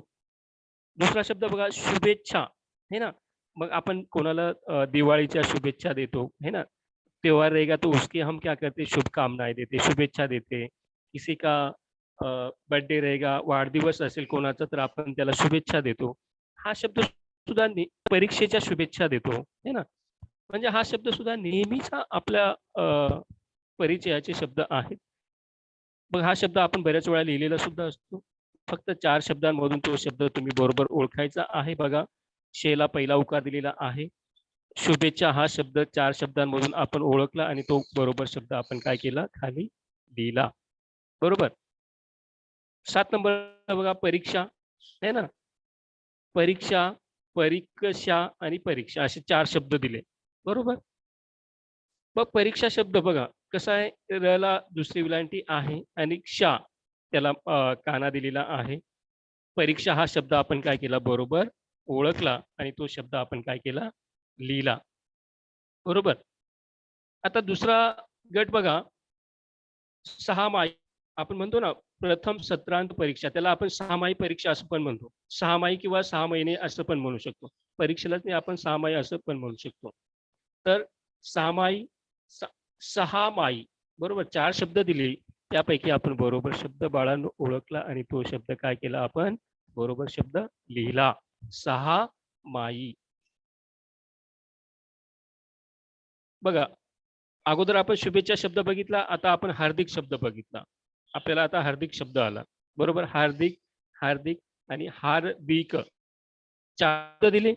दुसरा शब्द बघा शुभेच्छा, है ना? मग आपण कोणाला दिवाळीच्या शुभेच्छा देतो, है ना? त्योहार रहेगा तो उसकी हम क्या करते हैं शुभकामनाएँ देते, शुभेच्छा देते. किसी का बर्थडे रहेगा, वाढदिवस असेल कोणाचा तर आपण त्याला शुभेच्छा देतो. हा शब्द सुद्धा परीक्षेच्या शुभेच्छा देतो, है ना? म्हणजे हा शब्द सुद्धा नेहमीचा आपल्या परिचयाचे शब्द आहेत. मग हा शब्द आपण बऱ्याच वेळा लिहिलेला सुद्धा असतो. फक्त 4 शब्दांमधून तो शब्द तुम्ही बरोबर ओळखायचा आहे बघा. शेला पहिला उकार दिलेला आहे. शुभेच्छा हा शब्द 4 शब्दांमधून आपण ओळखला आणि तो बरोबर शब्द आपण काय केला? खाली लिहिला. बरोबर. 7 नंबरला बघा परीक्षा, आहे ना? परीक्षा, परीक्षा आणि परीक्षा असे 4 शब्द दिले. बरोबर. मग परीक्षा शब्द बघा कसा आहे, ला दुसरी विलांटी आहे आणि क्षा त्याला काना दिलेला आहे. परीक्षा हा शब्द आपण काय केला? बरोबर ओळखला आणि तो शब्द आपण काय केला? लिहिला. बरोबर. आता दुसरा गट बघा, 6माही आपण म्हणतो ना, प्रथम सत्रांत परीक्षा त्याला आपण 6माही परीक्षा असं पण म्हणतो. 6माही किंवा 6 महिने असं पण म्हणू शकतो. परीक्षेलाच नाही आपण 6माही असं पण म्हणू शकतो. तर 6माही, 6माही बरोबर 4 शब्द दिले. त्यापैकी आपण बरोबर शब्द बाळांनो ओळखला आणि तो शब्द काय केला आपण? बरोबर शब्द लिहिला. 6माही. बघा, अगोदर आपण शुभेच्छा शब्द बघितला, आता आपण हार्दिक शब्द बघितला. आपल्याला आता हार्दिक शब्द आला. बरोबर. हार्दिक, हार्दिक आणि हार्दिक 4 दिले.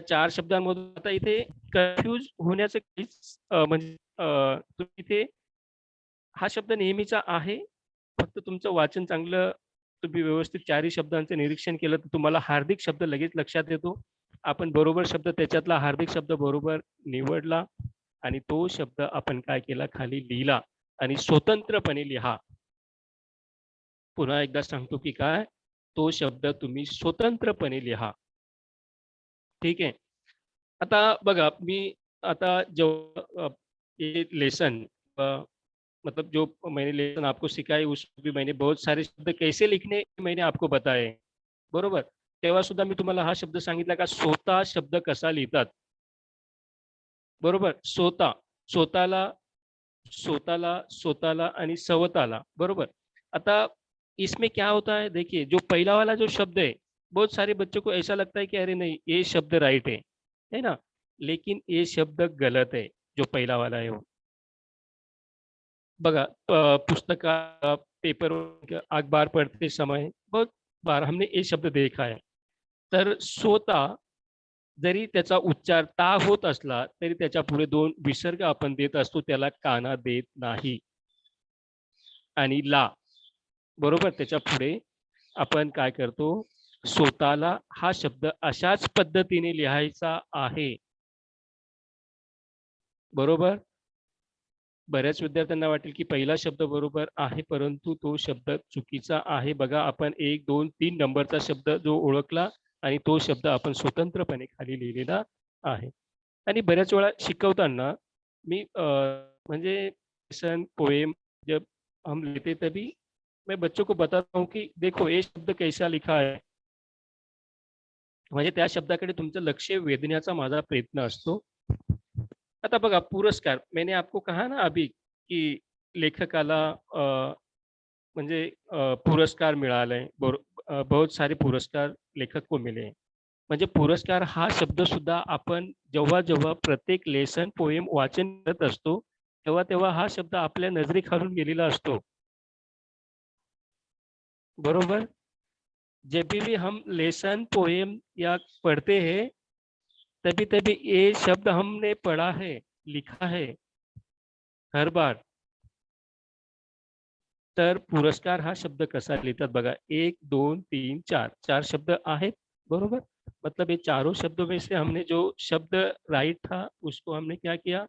4 शब्दांमधून आता इथे कन्फ्यूज होण्याचं काहीच म्हणजे तुम्ही इथे हा शब्द नेहमीचा आहे. फक्त तुमचं वाचन चांगलं तुम्ही व्यवस्थित 4ही शब्दांचं निरीक्षण केलं तर तुम्हाला हार्दिक शब्द लगेच लक्षात येतो. आपण बरोबर शब्द त्याच्यातला हार्दिक शब्द बरोबर निवडला आणि तो शब्द आपण काय केला? खाली लिहिला आणि स्वतंत्रपणे लिहा. पुन्हा एकदा सांगतो की काय? तो शब्द तुम्ही स्वतंत्रपणे लिहा. ठीक आहे. आता बघा मी आता ये लेसन मतलब जो मैंने लेसन आपको सिखाई उसमें भी मैंने बहुत सारे शब्द कैसे लिखने मैंने आपको बताए. बरोबर. तेव्हा सुद्धा मी तुम्हाला हा शब्द सांगितला का स्वतः शब्द कसा लिहितात. बरोबर. स्वतः, स्वतःला, स्वतःला, स्वतःला आणि स्वतःला. बरोबर. आता इसमें क्या होता है देखिए जो पहला वाला जो शब्द है बहुत सारे बच्चों को ऐसा लगता है कि अरे नहीं ये शब्द राइट है ना? लेकिन ये शब्द गलत है जो पहला वाला है वो. बघा पुस्तका पेपर अखबार पढ़ते समय बहुत बार हमने ये शब्द देखा है. तर स्वतः जरी त्याचा उच्चार ता होत असला तरी त्याच्या पुढे 2 विसर्ग आपण देत असतो त्याला काना देत नाही. आणि ला बरोबर त्याच्या पुढे आपण काय करतो स्वतःला हा शब्द अशाच पद्धतीने लिहायचा आहे. बरोबर. बऱ्याच विद्यार्थ्यांना वाटेल की पहिला शब्द बरोबर आहे परंतु तो शब्द चुकीचा आहे. बघा आपण 1, 2, 3 नंबरचा शब्द जो ओळखला आणि तो शब्द आपण स्वतंत्रपणे खाली लिहिलेला आहे. आणि बऱ्याच वेळा शिकवताना मी म्हणजे लेसन पोएम जब हम लेते तभी मैं बच्चों को बताता हूँ की देखो ये शब्द कैसा लिखा है. म्हणजे त्या शब्दाकडे तुमचं लक्ष वेधण्याचा माझा प्रयत्न असतो. आता बघा पुरस्कार मैंने आपको कहा ना अभी की लेखकाला म्हणजे पुरस्कार मिळालाय, बहुत सारे पुरस्कार लेखक को मिले. म्हणजे पुरस्कार हा शब्द सुद्धा आपण जेव्हा प्रत्येक लेसन पोएम वाचन करत असतो, तेव्हा हा शब्द आपल्या नजरेखालून गेलेला असतो. बरोबर? जब भी हम लेसन पोएम या पढ़ते हैं, तभी-तभी ये शब्द हमने पढ़ा है, लिखा है हर बार. तर पुरस्कार हा शब्द कसा लिहितात बघा. 1, 2, 3, 4 4 शब्द आहेत, बरोबर? मतलब ये चारों शब्दों में से हमने जो शब्द राइट था, उसको हमने क्या किया?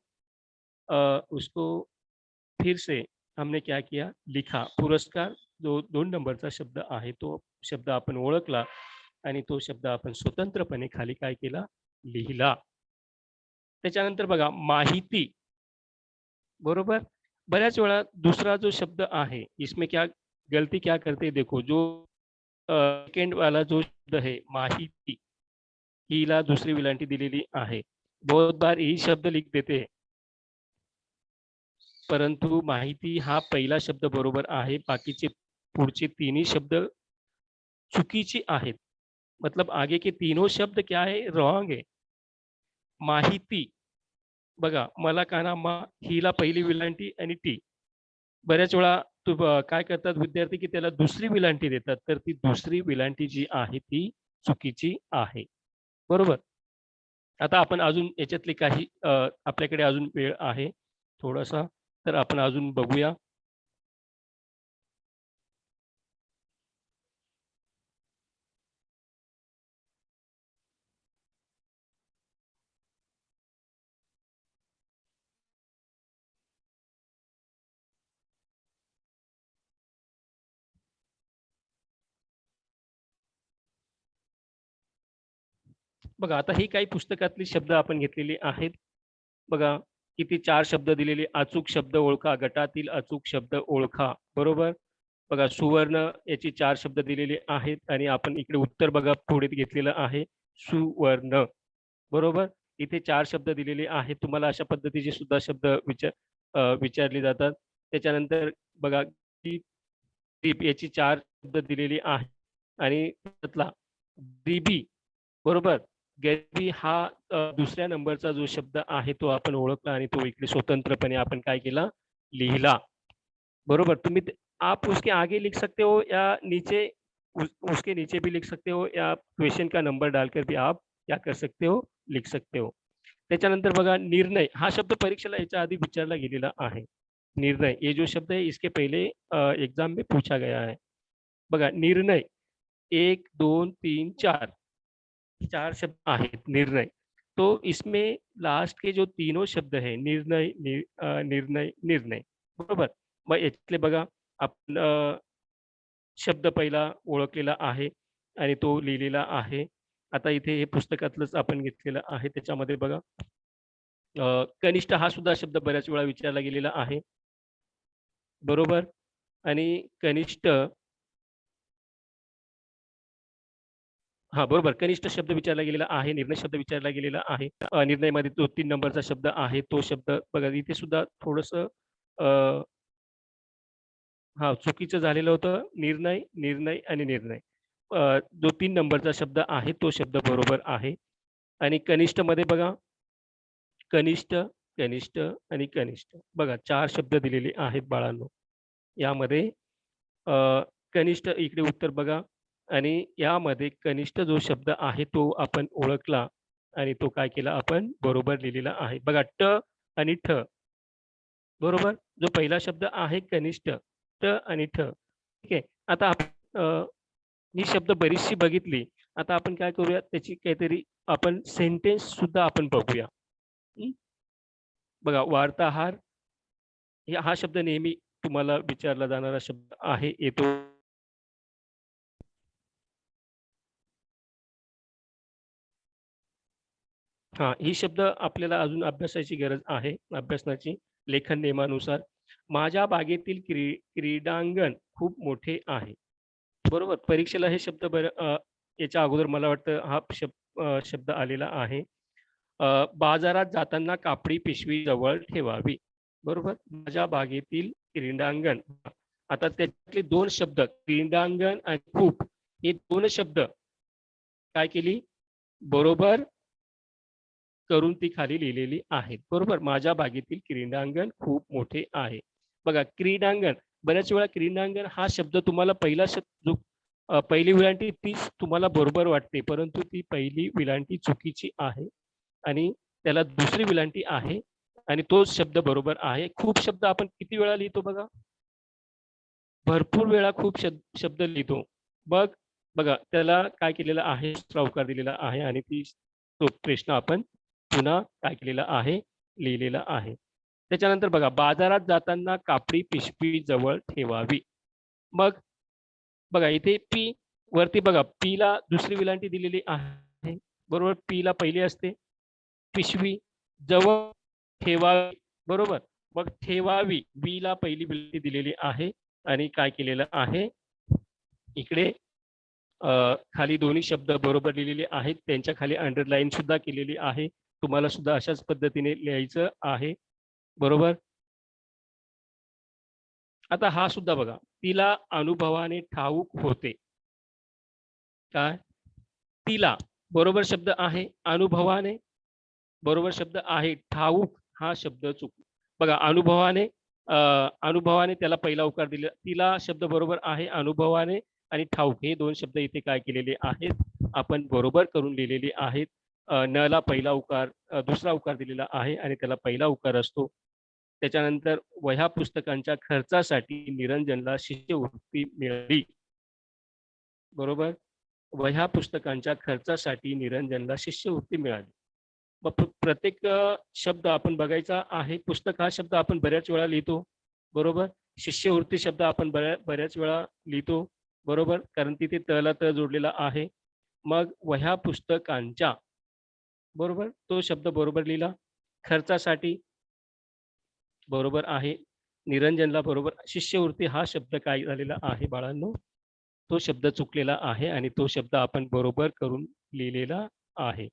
उसको फिर से हमने क्या किया? लिखा. पुरस्कार जो 2 नंबरचा शब्द आहे, तो शब्द आपण ओळखला आणि तो शब्द आपण स्वतंत्रपणे खाली काय केला? लिहिला. त्याच्यानंतर बघा माहिती, बरोबर? बऱ्याच वेळा दुसरा जो शब्द आहे, इसमें क्या गलती क्या करते हैं देखो, जो सेकंड वाला जो शब्द है माहिती, हीला दुसरी विलांटी दिलेली आहे. बहुत बार यही शब्द लिख देते हैं. परंतु माहिती हा पहिला शब्द बरोबर आहे. बाकीचे पुढचे तिन्ही शब्द चुकीचे आहेत. मतलब आगे के तीनों शब्द क्या है? रॉन्ग है. माहिती बघा, मला काना मा, हिला पहिली विलांटी आणि टी. बऱ्याच वेळा काय करतात विद्यार्थी की त्याला दुसरी विलांटी देतात, तर ती दुसरी विलांटी जी आहे ती चुकीची आहे. बरोबर? आता आपण अजून याच्यातले काही आपल्याकडे अजून वेळ आहे थोडासा, तर आपण अजून बघूया. बघा, आता ही काही पुस्तकातली शब्द आपण घेतलेली आहेत. बघा, किती 4 शब्द दिलेले. अचूक शब्द ओळखा, गटातील अचूक शब्द ओळखा. बरोबर? बघा, सुवर्ण याची 4 शब्द दिलेले आहेत आणि आपण इकडे उत्तर बघा पुढे घेतलेलं आहे सुवर्ण. बरोबर? इथे 4 शब्द दिलेले आहेत. तुम्हाला अशा पद्धतीचे सुद्धा शब्द विचारले जातात. त्याच्यानंतर बघा, की दीप याची 4 शब्द दिलेली आहे आणि त्यातला दिबी, बरोबर? गरिबी हा दुसऱ्या नंबरचा जो शब्द आहे तो आपण ओळखला आणि तो इकडे स्वतंत्रपणे आपण काय केला? लिहिला. बरोबर? तुम्ही आप उसके आगे लिख सकते हो या नीचे उसके नीचे भी लिख सकते हो या क्वेश्चन का नंबर डालकर भी आप क्या कर सकते हो? लिख सकते हो. त्याच्यानंतर बघा निर्णय हा शब्द परीक्षेला याच्या आधी विचारला गेलेला आहे. निर्णय ये जो शब्द है इसके पहले एग्जाम में पूछा गया है. बघा निर्णय 1, 2, 3, 4 4 शब्द आहेत निर्णय. तो इसमें लास्ट के जो तीनों शब्द है निर्णय, निर्णय, निर्णय. बरोबर? मग याच्यातले बघा आपण शब्द पहिला ओळखलेला आहे आणि तो लिहिलेला आहे. आता इथे हे पुस्तकातलंच आपण घेतलेलं आहे. त्याच्यामध्ये बघा कनिष्ठ हा सुद्धा शब्द बऱ्याच वेळा विचारला गेलेला आहे. बरोबर? आणि कनिष्ठ हां, बरोबर. कनिष्ठ शब्द विचारला गेलेला आहे. निर्णय शब्द विचारला गेलेला आहे. निर्णयमध्ये तो 3 नंबरचा शब्द आहे. तो शब्द बघा इथे सुद्धा थोडंसं हां, चुकीचं झालेलं होतं. निर्णय, निर्णय आणि निर्णय. जो 3 नंबरचा शब्द आहे तो शब्द बरोबर आहे. आणि कनिष्ठमध्ये बघा कनिष्ठ, कनिष्ठ आणि कनिष्ठ. बघा 4 शब्द दिलेले आहेत बाळांनो. यामध्ये अ, कनिष्ठ इकडे उत्तर बघा आणि यामध्ये कनिष्ठ जो शब्द आहे तो आपण ओळखला आणि तो काय केला आपण बरोबर लिहिलेला आहे. बघा ट आणि ठ. बरोबर? जो पहिला शब्द आहे कनिष्ठ, ट आणि ठ. ठीक आहे. आता आपण ही शब्द बरीचशी बघितली. आता आपण काय करूया त्याची काहीतरी आपण सेंटेन्स सुद्धा आपण बघूया. हं. बघा वार्ताहर हा शब्द नेहमी तुम्हाला विचारला जाणारा शब्द आहे. येतो हां, ही शब्द आपल्याला अजून अभ्यासाची गरज आहे, अभ्यासनाची लेखन नियमानुसार. माझ्या बागेतील क्रीडांगण खूप मोठे आहे. बरोबर. परीक्षेला हे शब्द याच्या अगोदर मला वाटतं हा शब्द आलेला आहे. बाजारात जाताना कापडी पिशवी जवळ ठेवावी. बरोबर. माझ्या बागेतील क्रीडांगण आता त्यातले दोन शब्द क्रीडांगण आणि खूप हे दोन शब्द काय केली बरोबर करून ती खाली लिहिलेली आहेत. बरोबर, माझ्या बागेतील क्रीडांगण खूप मोठे आहे. बघा क्रीडांगण, बऱ्याच वेळा क्रीडांगण हा शब्द तुम्हाला पहिला शब्द पहिली विलांटी तीच तुम्हाला बरोबर वाटते, परंतु ती पहिली विलांटी चुकीची आहे आणि त्याला दुसरी विलांटी आहे आणि तोच शब्द बरोबर आहे. खूप शब्द आपण किती वेळा लिहितो बघा, भरपूर वेळा खूप शब्द लिहितो. बघा त्याला काय केलेलं आहे, उकार दिलेला आहे आणि तो प्रश्न आपण पुन्हा काय केलेला आहे, लिहिलेला आहे. त्याच्यानंतर बघा बाजारात जाताना कापडी पिशवी जवळ ठेवावी. मग बघा इथे पी वरती बघा पी ला दुसरी विलांटी दिलेली आहे. बरोबर, पी ला पहिली असते. पिशवी जवळ ठेवावी. बरोबर, मग ठेवावी बी ला पहिली विलांटी दिलेली आहे आणि काय केलेलं आहे इकडे खाली दोन्ही शब्द बरोबर लिहिलेले आहेत. त्यांच्या खाली अंडरलाईन सुद्धा केलेली आहे. तुम्हाला सुद्धा अशाच पद्धतीने लिहायचं आहे. बरोबर, आता हा सुद्धा बघा, तिला अनुभवाने ठाऊक होते. काय तिला बरोबर शब्द आहे, अनुभवाने बरोबर शब्द आहे, ठाऊक हा शब्द चूक. बघा अनुभवाने त्याला पहिला उकार दिला, तिला शब्द बरोबर आहे, अनुभवाने आणि ठाऊक हे दोन शब्द इथे काय केलेले आहेत आपण बरोबर करून लिहिलेले आहेत. न ला पहिला उकार दुसरा उकार दिलेला आहे आणि त्याला पहिला उकार असतो. त्याच्यानंतर वह्या पुस्तकांच्या खर्चासाठी निरंजनला शिष्यवृत्ती मिळाली. बरोबर, वह्या पुस्तकांच्या खर्चासाठी निरंजनला शिष्यवृत्ती मिळाली. मग प्रत्येक शब्द आपण बघायचा आहे. पुस्तक हा शब्द आपण बऱ्याच वेळा लिहितो. बरोबर, शिष्यवृत्ती शब्द आपण बऱ्याच वेळा लिहितो. बरोबर, कारण तिथे तला त जोडलेला आहे. मग वह्या पुस्तकांच्या बरोबर तो शब्द बरोबर लिहिला. खर्चासाठी बरोबर आहे. निरंजनला बरोबर. शिष्यवृत्ती हा शब्द काय झालेला आहे बाळांनो, तो शब्द चुकलेला आहे आणि तो शब्द आपण बरोबर करून लिहिलेला आहे.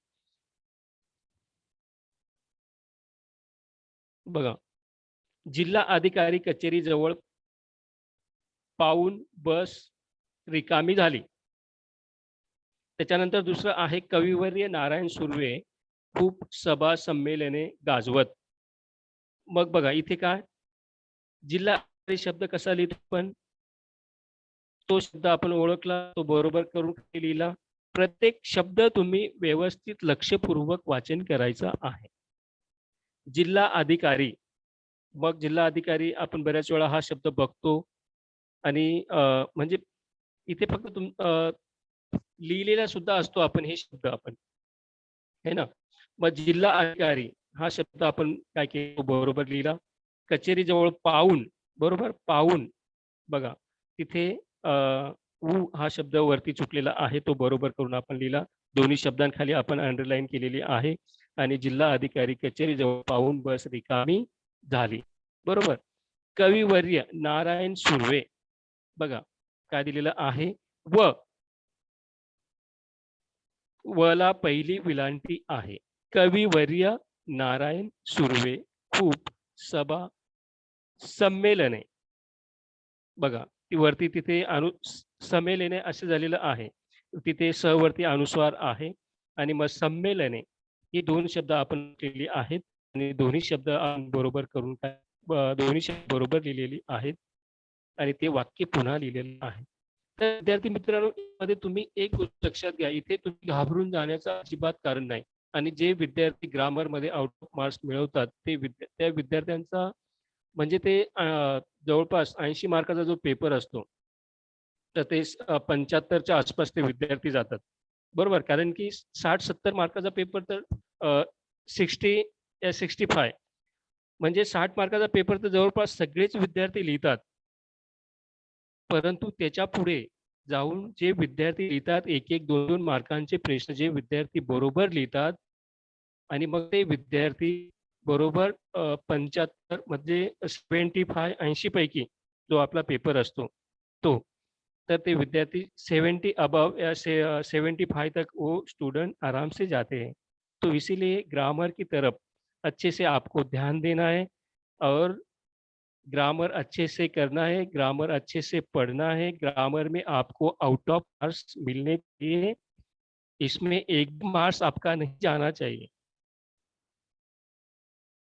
बघा, जिल्हा अधिकारी कचेरी जवळ पाऊन बस रिकामी झाली. त्याच्यानंतर दुसरं आहे कविवर्य नारायण सुर्वे खूप सभा संमेलने गाजवत. मग बघा इथे काय जिल्हा शब्द कसा लिहितो पण तो शब्द आपण ओळखला, तो बरोबर करून लिहिला. प्रत्येक शब्द तुम्ही व्यवस्थित लक्षपूर्वक वाचन करायचं आहे. जिल्हा अधिकारी, मग जिल्हा अधिकारी आपण बऱ्याच वेळा हा शब्द बघतो आणि म्हणजे इथे फक्त लिहिलेला सुद्धा असतो आपण हे शब्द आपण है ना. मग जिल्हा अधिकारी हा शब्द आपण काय केलं बरोबर लिहिला. कचेरी जवळ पाऊन, बरोबर पाऊन बघा तिथे उ हा शब्द वरती चुकलेला आहे, तो बरोबर करून आपण लिहिला. दोन्ही शब्दांखाली आपण अंडरलाईन केलेली आहे आणि जिल्हा अधिकारी कचेरी जवळ पाऊन बस रिकामी झाली. बरोबर, कविवर्य नारायण सुर्वे बघा काय दिलेलं आहे वला पहिली विलांटी आहे. कविवर्य नारायण सुर्वे खूप सभा संमेलने बघा वरती तिथे संमेलने असे झालेलं आहे. तिथे सहवरती अनुस्वार आहे आणि मग संमेलने ही दोन शब्द आपण केली आहेत आणि दोन्ही शब्द बरोबर करून दोन्ही शब्द बरोबर लिहिलेली आहेत आणि ते वाक्य पुन्हा लिहिलेलं आहे. तर विद्यार्थी मित्रांनो मध्ये तुम्ही एक गोष्ट लक्षात घ्या, इथे तुम्ही घाबरून जाण्याचं अजिबात कारण नाही. आणि जे विद्यार्थी ग्रामर मध्ये आउट ऑफ मार्क्स मिळवतात ते त्या विद्यार्थ्यांचा म्हणजे ते जवळपास 80 मार्काचा जो पेपर असतो तर ते 75च्या आसपास ते विद्यार्थी जातात. बरोबर, कारण की 60-70 मार्काचा पेपर तर 60 या 65 म्हणजे 60 मार्काचा पेपर तर जवळपास सगळेच विद्यार्थी लिहितात. परंतु त्याच्या पुढे जाऊन जे विद्यार्थी लिहितात एक 2 मार्कांचे प्रश्न जे विद्यार्थी बरोबर लिहितात आणि मग ते विद्यार्थी बरोबर 75 म्हणजे 75 80 पैकी जो आपला पेपर असतो तो, तर ते विद्यार्थी 70 अबव या 75 तक वो स्टूडेंट आराम से जाते हैं. तो इसीलिए ग्रामर की तरफ अच्छे से आपको ध्यान देना है और ग्रामर अच्छे से करना है, ग्रामर अच्छे से पढ़ना है, ग्रामर में आपको आउट ऑफ मार्क्स मिलने चाहिए, इसमें एक मार्क्स आपका नहीं जाना चाहिए.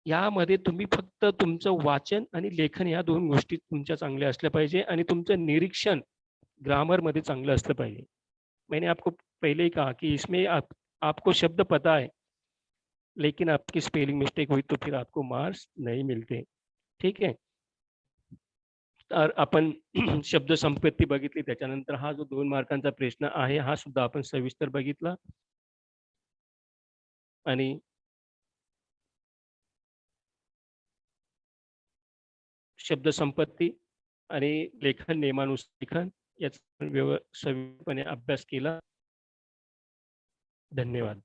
यामध्ये तुम्ही फक्त तुमचं वाचन आणि लेखन या दोन गोष्टी तुमच्या चांगल्या असल्या पाहिजे आणि तुमचं निरीक्षण ग्रामर मध्ये चांगलं असलं पाहिजे. मैंने आपको पहले ही कहा कि इसमें आपको शब्द पता है लेकिन आपकी स्पेलिंग मिस्टेक हुई तो फिर आपको मार्क्स नहीं मिलते. ठीक आहे. तर आपण शब्द संपत्ती बघितली, त्याच्यानंतर हा जो 2 मार्कांचा प्रश्न आहे हा सुद्धा आपण सविस्तर बघितला. आणि शब्द संपत्ती आणि लेखन नियमानुसार लेखन याचा सविस्तरपणे अभ्यास केला. धन्यवाद.